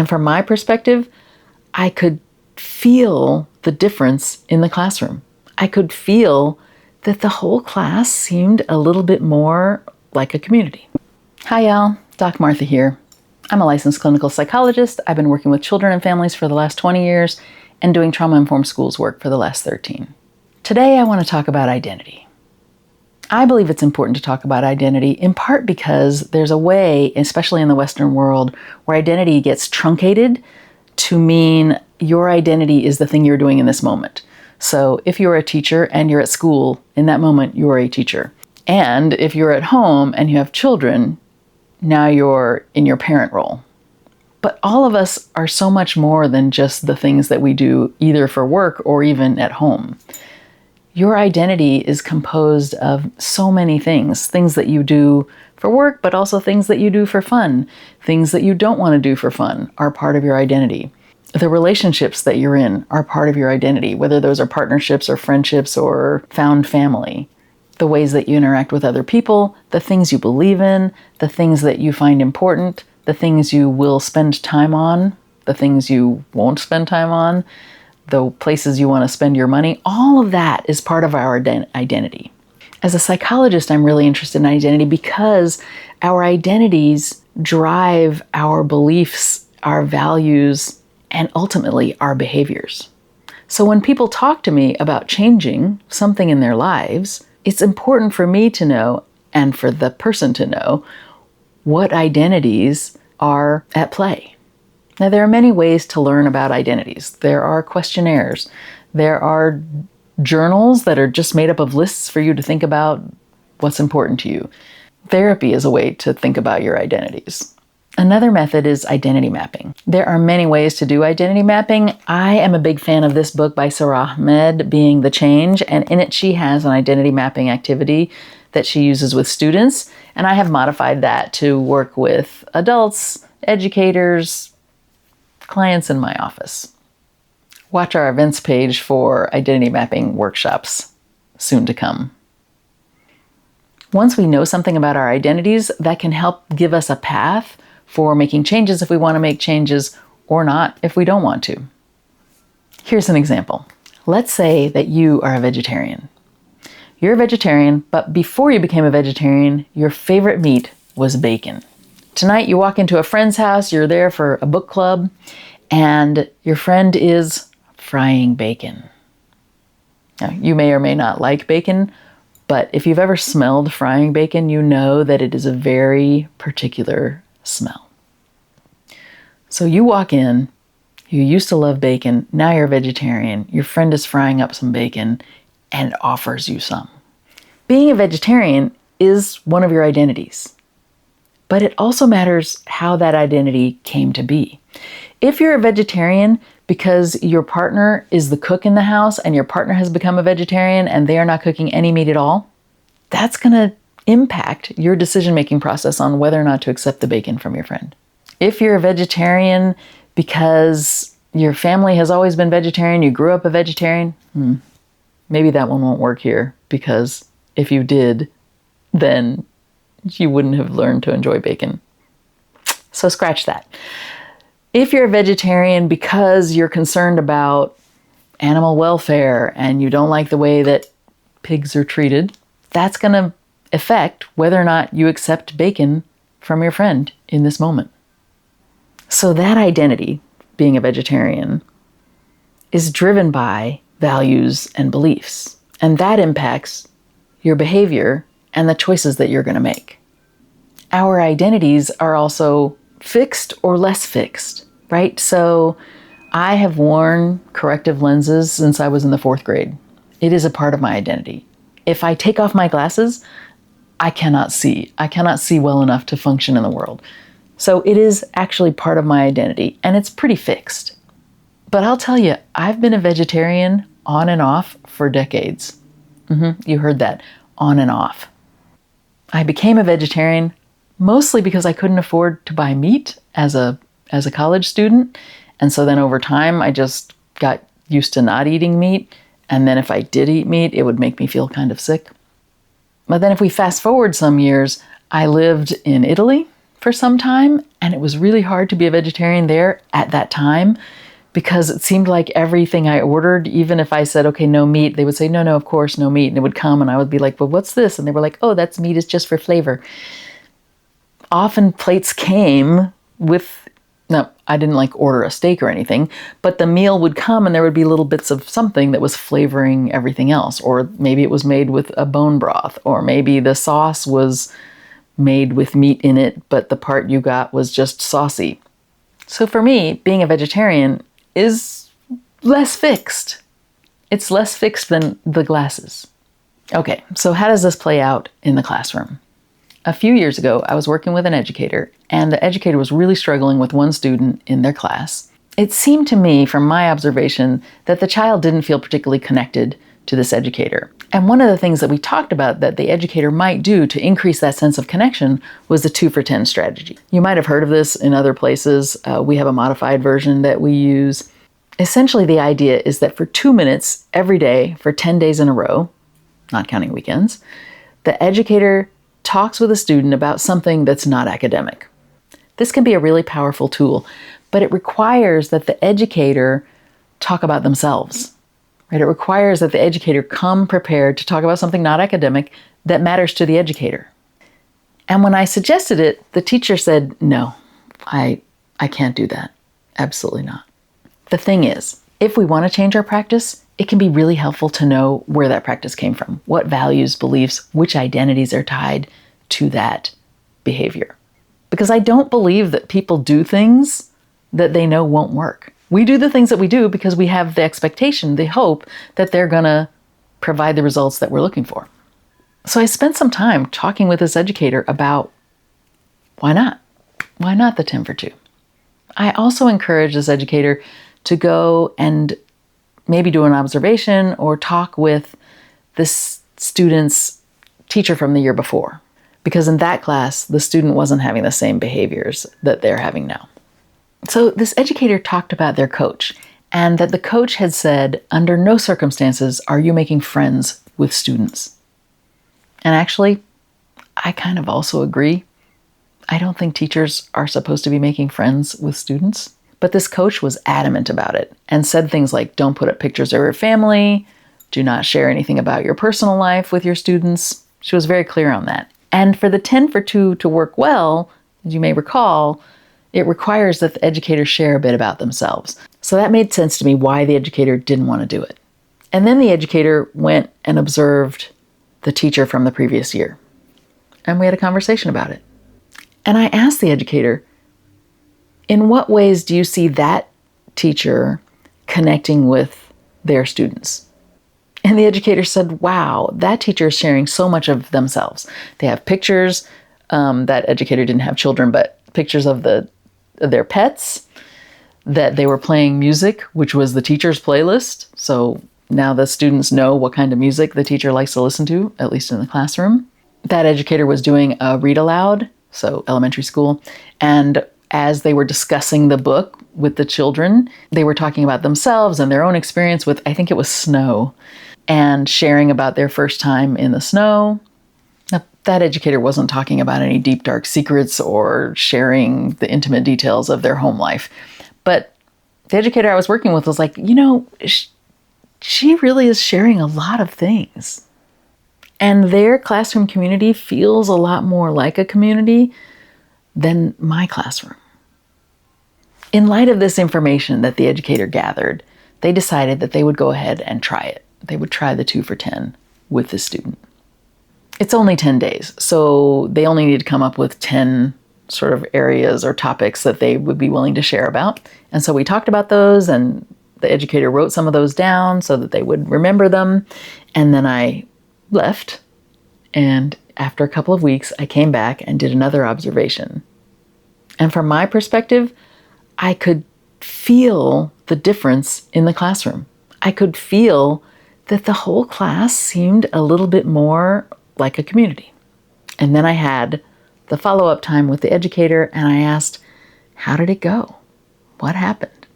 And from my perspective, I could feel the difference in the classroom. I could feel that the whole class seemed a little bit more like a community. Hi y'all, Doc Martha here. I'm a licensed clinical psychologist. I've been working with children and families for the last 20 years and doing trauma-informed schools work for the last 13. Today I want to talk about identity. I believe it's important to talk about identity in part because there's a way, especially in the Western world, where identity gets truncated to mean your identity is the thing you're doing in this moment. So if you're a teacher and you're at school, in that moment you're a teacher. And if you're at home and you have children, now you're in your parent role. But all of us are so much more than just the things that we do either for work or even at home. Your identity is composed of so many things that you do for work, but also things that you do for fun. Things that you don't want to do for fun are part of your identity. The relationships that you're in are part of your identity, whether those are partnerships or friendships or found family. The ways that you interact with other people, the things you believe in, the things that you find important, the things you will spend time on, the things you won't spend time on, the places you want to spend your money, all of that is part of our identity. As a psychologist, I'm really interested in identity because our identities drive our beliefs, our values, and ultimately our behaviors. So when people talk to me about changing something in their lives, it's important for me to know, and for the person to know, what identities are at play. Now, there are many ways to learn about identities. There are questionnaires. There are journals that are just made up of lists for you to think about what's important to you. Therapy is a way to think about your identities. Another method is identity mapping. There are many ways to do identity mapping. I am a big fan of this book by Sara Ahmed, Being the Change, and in it she has an identity mapping activity that she uses with students, and I have modified that to work with adults, educators, clients in my office. Watch our events page for identity mapping workshops, soon to come. Once we know something about our identities, that can help give us a path for making changes if we want to make changes, or not if we don't want to. Here's an example. Let's say that you are a vegetarian. You're a vegetarian, but before you became a vegetarian, your favorite meat was bacon. Tonight you walk into a friend's house, you're there for a book club, and your friend is frying bacon. Now, you may or may not like bacon, but if you've ever smelled frying bacon, you know that it is a very particular smell. So you walk in, you used to love bacon, now you're a vegetarian, your friend is frying up some bacon and offers you some. Being a vegetarian is one of your identities, but it also matters how that identity came to be. If you're a vegetarian because your partner is the cook in the house and your partner has become a vegetarian and they are not cooking any meat at all, that's going to impact your decision-making process on whether or not to accept the bacon from your friend. If you're a vegetarian because your family has always been vegetarian, you grew up a vegetarian, maybe that one won't work here, because if you did, then you wouldn't have learned to enjoy bacon. So scratch that. If you're a vegetarian because you're concerned about animal welfare and you don't like the way that pigs are treated, that's going to affect whether or not you accept bacon from your friend in this moment. So that identity, being a vegetarian, is driven by values and beliefs, and that impacts your behavior and the choices that you're going to make. Our identities are also fixed or less fixed, right? So I have worn corrective lenses since I was in the 4th grade. It is a part of my identity. If I take off my glasses, I cannot see. I cannot see well enough to function in the world. So it is actually part of my identity, and it's pretty fixed. But I'll tell you, I've been a vegetarian on and off for decades. You heard that, on and off. I became a vegetarian mostly because I couldn't afford to buy meat as a college student. And so then over time, I just got used to not eating meat. And then if I did eat meat, it would make me feel kind of sick. But then if we fast forward some years, I lived in Italy for some time, And it was really hard to be a vegetarian there at that time because it seemed like everything I ordered, even if I said, okay, no meat, they would say, no, of course, no meat. And it would come and I would be like, well, what's this? And they were like, oh, that's meat, it's just for flavor. Often plates came with, no, I didn't like order a steak or anything, but the meal would come and there would be little bits of something that was flavoring everything else. Or maybe it was made with a bone broth, or maybe the sauce was made with meat in it, but the part you got was just saucy. So for me, being a vegetarian is less fixed. It's less fixed than the glasses. Okay, so how does this play out in the classroom? A few years ago, I was working with an educator, and the educator was really struggling with one student in their class. It seemed to me, from my observation, that the child didn't feel particularly connected to this educator. And one of the things that we talked about that the educator might do to increase that sense of connection was the 2 for 10 strategy. You might have heard of this in other places. We have a modified version that we use. Essentially, the idea is that for 2 minutes every day for 10 days in a row, not counting weekends, the educator talks with a student about something that's not academic. This can be a really powerful tool, but it requires that the educator talk about themselves. Right? It requires that the educator come prepared to talk about something not academic that matters to the educator. And when I suggested it, the teacher said, no, I can't do that. Absolutely not. The thing is, if we want to change our practice, it can be really helpful to know where that practice came from, what values, beliefs, which identities are tied to that behavior. Because I don't believe that people do things that they know won't work. We do the things that we do because we have the expectation, the hope that they're going to provide the results that we're looking for. So I spent some time talking with this educator about why not? Why not the 10 for 2? I also encourage this educator to go and maybe do an observation or talk with this student's teacher from the year before. Because in that class, the student wasn't having the same behaviors that they're having now. So this educator talked about their coach and that the coach had said, under no circumstances are you making friends with students. And actually, I kind of also agree. I don't think teachers are supposed to be making friends with students. But this coach was adamant about it and said things like, don't put up pictures of your family, do not share anything about your personal life with your students. She was very clear on that. And for the 10 for 2 to work well, as you may recall, it requires that the educators share a bit about themselves. So that made sense to me why the educator didn't want to do it. And then the educator went and observed the teacher from the previous year. And we had a conversation about it. And I asked the educator, in what ways do you see that teacher connecting with their students? And the educator said, wow, that teacher is sharing so much of themselves. They have pictures. That educator didn't have children, but pictures of their pets, that they were playing music, which was the teacher's playlist. So now the students know what kind of music the teacher likes to listen to, at least in the classroom. That educator was doing a read aloud, so elementary school. And as they were discussing the book with the children, they were talking about themselves and their own experience with, I think it was snow, and sharing about their first time in the snow. Now, that educator wasn't talking about any deep, dark secrets or sharing the intimate details of their home life. But the educator I was working with was like, she really is sharing a lot of things. And their classroom community feels a lot more like a community than my classroom. In light of this information that the educator gathered, they decided that they would go ahead and try it. They would try the 2 for 10 with the student. It's only 10 days, so they only need to come up with 10 sort of areas or topics that they would be willing to share about. And so we talked about those, and the educator wrote some of those down so that they would remember them. And then I left, and after a couple of weeks, I came back and did another observation. And from my perspective, I could feel the difference in the classroom. I could feel that the whole class seemed a little bit more like a community. And then I had the follow-up time with the educator, and I asked, how did it go? What happened?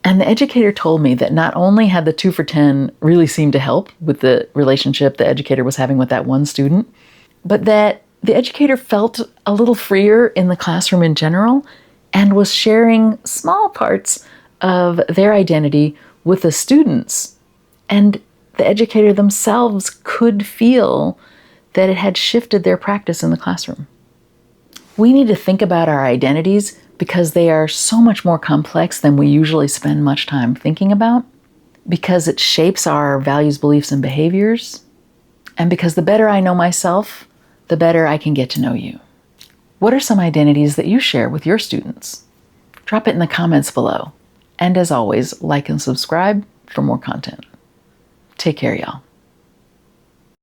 And the educator told me that not only had the 2 for 10 really seemed to help with the relationship the educator was having with that one student, but that the educator felt a little freer in the classroom in general, and was sharing small parts of their identity with the students. And the educator themselves could feel that it had shifted their practice in the classroom. We need to think about our identities because they are so much more complex than we usually spend much time thinking about, because it shapes our values, beliefs, and behaviors, and because the better I know myself, the better I can get to know you. What are some identities that you share with your students? Drop it in the comments below. And as always, like and subscribe for more content. Take care, y'all.